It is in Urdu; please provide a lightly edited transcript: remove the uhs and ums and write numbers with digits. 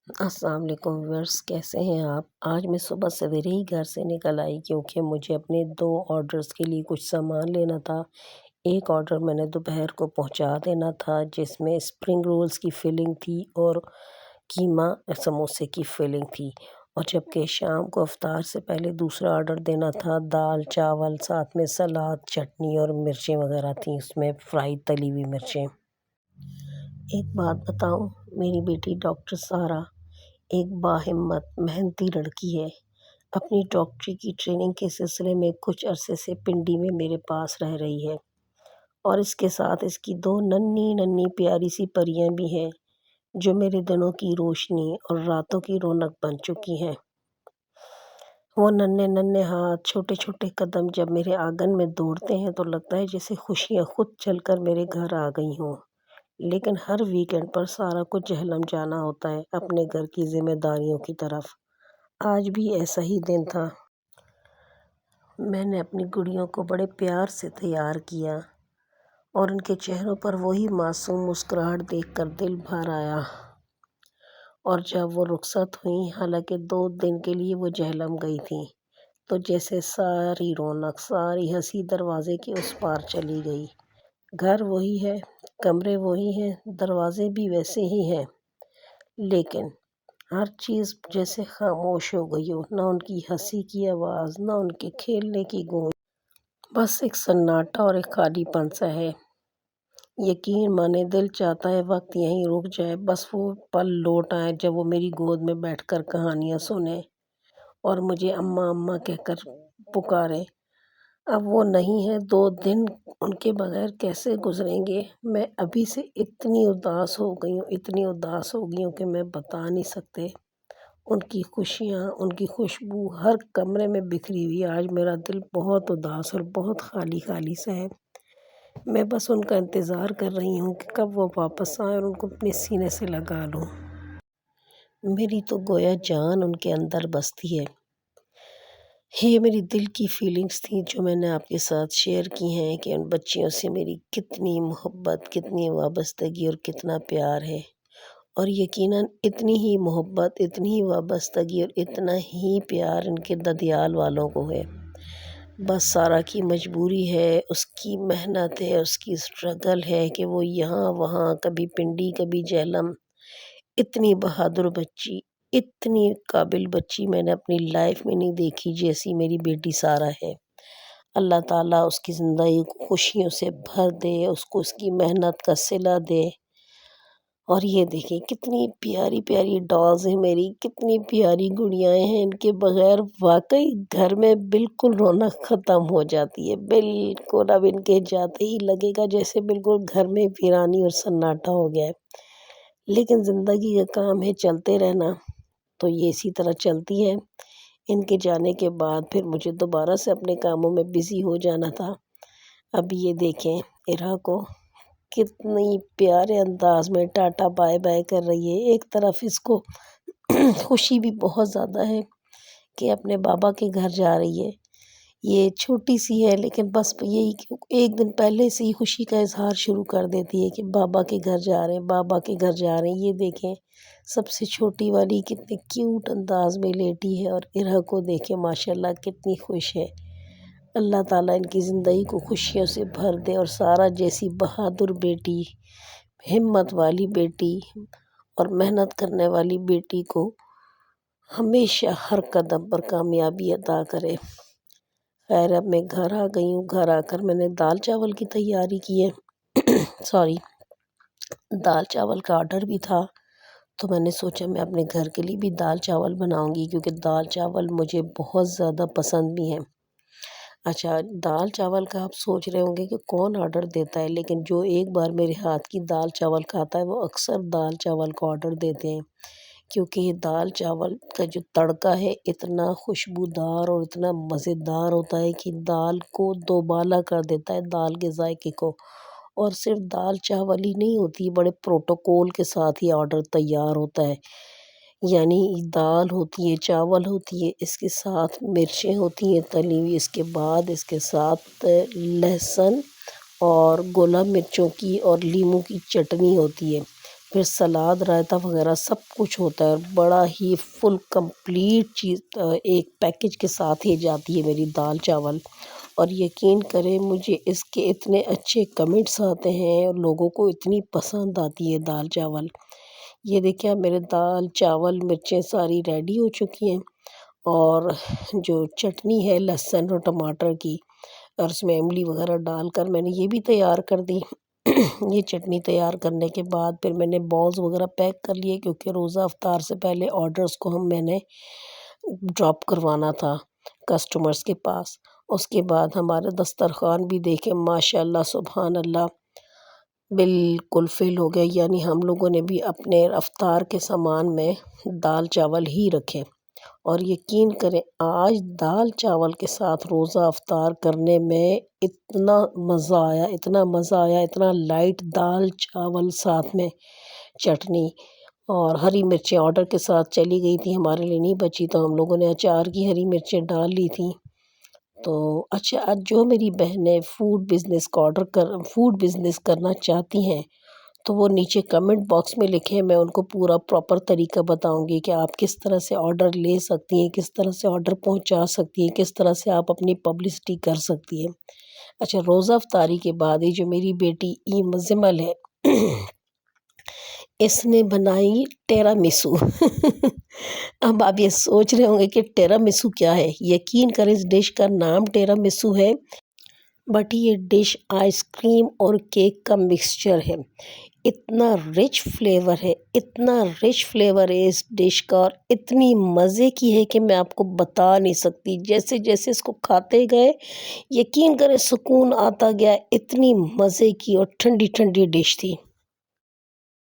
السلام علیکم ویورس، کیسے ہیں آپ؟ آج میں صبح سویرے ہی گھر سے نکل آئی کیونکہ مجھے اپنے 2 آرڈرز کے لیے کچھ سامان لینا تھا۔ ایک آرڈر میں نے دوپہر کو پہنچا دینا تھا جس میں اسپرنگ رولز کی فلنگ تھی اور قیمہ سموسے کی فلنگ تھی، اور جبکہ شام کو افطار سے پہلے دوسرا آرڈر دینا تھا، دال چاول ساتھ میں سلاد چٹنی اور مرچیں وغیرہ تھیں، اس میں فرائی تلی ہوئی مرچیں۔ ایک بات بتاؤں، میری بیٹی ڈاکٹر سارہ ایک باہمت محنتی لڑکی ہے۔ اپنی ڈاکٹری کی ٹریننگ کے سلسلے میں کچھ عرصے سے پنڈی میں میرے پاس رہ رہی ہے، اور اس کے ساتھ اس کی 2 ننھی ننھی پیاری سی پریاں بھی ہیں جو میرے دنوں کی روشنی اور راتوں کی رونق بن چکی ہیں۔ وہ ننھے ننھے ہاتھ، چھوٹے چھوٹے قدم جب میرے آنگن میں دوڑتے ہیں تو لگتا ہے جیسے خوشیاں خود چل کر میرے گھر آ گئی ہوں۔ لیکن ہر ویکنڈ پر سارہ کو جہلم جانا ہوتا ہے اپنے گھر کی ذمہ داریوں کی طرف۔ آج بھی ایسا ہی دن تھا۔ میں نے اپنی گڑیوں کو بڑے پیار سے تیار کیا اور ان کے چہروں پر وہی معصوم مسکراہٹ دیکھ کر دل بھر آیا، اور جب وہ رخصت ہوئیں، حالانکہ 2 دن کے لیے وہ جہلم گئی تھیں، تو جیسے ساری رونق، ساری ہنسی دروازے کے اس پار چلی گئی۔ گھر وہی ہے، کمرے وہی ہیں، دروازے بھی ویسے ہی ہیں، لیکن ہر چیز جیسے خاموش ہو گئی ہو، نہ ان کی ہنسی کی آواز، نہ ان کے کھیلنے کی گونج، بس ایک سناٹا اور ایک خالی پن سا ہے۔ یقین مانے دل چاہتا ہے وقت یہیں رک جائے، بس وہ پل لوٹ آئے جب وہ میری گود میں بیٹھ کر کہانیاں سنیں اور مجھے اماں اماں کہہ کر پکارے۔ اب وہ نہیں ہے، 2 دن ان کے بغیر کیسے گزریں گے؟ میں ابھی سے اتنی اداس ہو گئی ہوں کہ میں بتا نہیں سکتے۔ ان کی خوشیاں، ان کی خوشبو ہر کمرے میں بکھری ہوئی۔ آج میرا دل بہت اداس اور بہت خالی خالی سا ہے۔ میں بس ان کا انتظار کر رہی ہوں کہ کب وہ واپس آئیں اور ان کو اپنے سینے سے لگا لوں۔ میری تو گویا جان ان کے اندر بستی ہے۔ یہ میری دل کی فیلنگز تھیں جو میں نے آپ کے ساتھ شیئر کی ہیں کہ ان بچیوں سے میری کتنی محبت، کتنی وابستگی اور کتنا پیار ہے، اور یقیناً اتنی ہی محبت، اتنی ہی وابستگی اور اتنا ہی پیار ان کے ددیال والوں کو ہے۔ بس سارہ کی مجبوری ہے، اس کی محنت ہے، اس کی اسٹرگل ہے کہ وہ یہاں وہاں، کبھی پنڈی کبھی جہلم۔ اتنی بہادر بچی، اتنی قابل بچی میں نے اپنی لائف میں نہیں دیکھی جیسی میری بیٹی سارہ ہے۔ اللہ تعالیٰ اس کی زندگی کو خوشیوں سے بھر دے، اس کو اس کی محنت کا صلہ دے۔ اور یہ دیکھیں کتنی پیاری پیاری ڈالز ہیں میری، کتنی پیاری گڑیاں ہیں، ان کے بغیر واقعی گھر میں بالکل رونق ختم ہو جاتی ہے۔ بالکل اب ان کے جاتے ہی لگے گا جیسے بالکل گھر میں ویرانی اور سناٹا ہو گیا ہے، لیکن زندگی کا کام ہے چلتے رہنا، تو یہ اسی طرح چلتی ہے۔ ان کے جانے کے بعد پھر مجھے دوبارہ سے اپنے کاموں میں بزی ہو جانا تھا۔ اب یہ دیکھیں ارا کو کتنی پیارے انداز میں ٹاٹا بائے بائے کر رہی ہے۔ ایک طرف اس کو خوشی بھی بہت زیادہ ہے کہ اپنے بابا کے گھر جا رہی ہے۔ یہ چھوٹی سی ہے لیکن بس یہی کہ 1 دن پہلے سے ہی خوشی کا اظہار شروع کر دیتی ہے کہ بابا کے گھر جا رہے ہیں، بابا کے گھر جا رہے ہیں۔ یہ دیکھیں سب سے چھوٹی والی کتنے کیوٹ انداز میں لیٹی ہے، اور ارا کو دیکھیں ماشاءاللہ کتنی خوش ہے۔ اللہ تعالیٰ ان کی زندگی کو خوشیوں سے بھر دے، اور سارہ جیسی بہادر بیٹی، ہمت والی بیٹی اور محنت کرنے والی بیٹی کو ہمیشہ ہر قدم پر کامیابی عطا کرے۔ خیر اب میں گھر آ گئی ہوں۔ گھر آ کر میں نے دال چاول کی تیاری کی ہے دال چاول کا آرڈر بھی تھا، تو میں نے سوچا میں اپنے گھر کے لیے بھی دال چاول بناؤں گی کیونکہ دال چاول مجھے بہت زیادہ پسند بھی ہیں۔ اچھا، دال چاول کا آپ سوچ رہے ہوں گے کہ کون آرڈر دیتا ہے، لیکن جو ایک بار میرے ہاتھ کی دال چاول کھاتا ہے وہ اکثر دال چاول کا آرڈر دیتے ہیں، کیونکہ یہ دال چاول کا جو تڑکا ہے اتنا خوشبودار اور اتنا مزیدار ہوتا ہے کہ دال کو دوبالا کر دیتا ہے، دال کے ذائقے کو۔ اور صرف دال چاول ہی نہیں ہوتی، بڑے پروٹوکول کے ساتھ یہ آرڈر تیار ہوتا ہے، یعنی دال ہوتی ہے، چاول ہوتی ہے، اس کے ساتھ مرچیں ہوتی ہیں تلی ہوئی، اس کے بعد اس کے ساتھ لہسن اور گولا مرچوں کی اور لیموں کی چٹنی ہوتی ہے۔ پھر سلاد رائتا وغیرہ سب کچھ ہوتا ہے، بڑا ہی فل کمپلیٹ چیز ایک پیکج کے ساتھ ہی جاتی ہے میری دال چاول۔ اور یقین کریں مجھے اس کے اتنے اچھے کمنٹس آتے ہیں اور لوگوں کو اتنی پسند آتی ہے دال چاول۔ یہ دیکھیں میرے دال چاول مرچیں ساری ریڈی ہو چکی ہیں، اور جو چٹنی ہے لہسن اور ٹماٹر کی اور اس میں املی وغیرہ ڈال کر میں نے یہ بھی تیار کر دی۔ یہ چٹنی تیار کرنے کے بعد پھر میں نے بالز وغیرہ پیک کر لیے، کیونکہ روزہ افطار سے پہلے آرڈرز کو میں نے ڈراپ کروانا تھا کسٹمرز کے پاس۔ اس کے بعد ہمارا دسترخوان بھی دیکھیں ماشاءاللہ سبحان اللہ بالکل فل ہو گیا، یعنی ہم لوگوں نے بھی اپنے افطار کے سامان میں دال چاول ہی رکھے۔ اور یقین کریں آج دال چاول کے ساتھ روزہ افطار کرنے میں اتنا مزہ آیا، اتنا مزہ آیا، اتنا لائٹ دال چاول ساتھ میں چٹنی اور ہری مرچیں آرڈر کے ساتھ چلی گئی تھی، ہمارے لیے نہیں بچی تو ہم لوگوں نے اچار کی ہری مرچیں ڈال لی تھیں۔ تو اچھا آج جو میری بہنیں فوڈ بزنس کرنا چاہتی ہیں تو وہ نیچے کمنٹ باکس میں لکھیں، میں ان کو پورا پراپر طریقہ بتاؤں گی کہ آپ کس طرح سے آرڈر لے سکتی ہیں، کس طرح سے آرڈر پہنچا سکتی ہیں، کس طرح سے آپ اپنی پبلسٹی کر سکتی ہیں۔ اچھا روزہ افطاری کے بعد یہ جو میری بیٹی مزمل ہے اس نے بنائی ٹیرامیسو۔ اب آپ یہ سوچ رہے ہوں گے کہ ٹیرامیسو کیا ہے؟ یقین کریں اس ڈش کا نام ٹیرامیسو ہے، بٹ یہ ڈش آئس کریم اور کیک کا مکسچر ہے۔ اتنا رچ فلیور ہے، اتنا رچ فلیور ہے اس ڈش کا، اور اتنی مزے کی ہے کہ میں آپ کو بتا نہیں سکتی۔ جیسے جیسے اس کو کھاتے گئے یقین کریں سکون آتا گیا، اتنی مزے کی اور ٹھنڈی ٹھنڈی ڈش تھی۔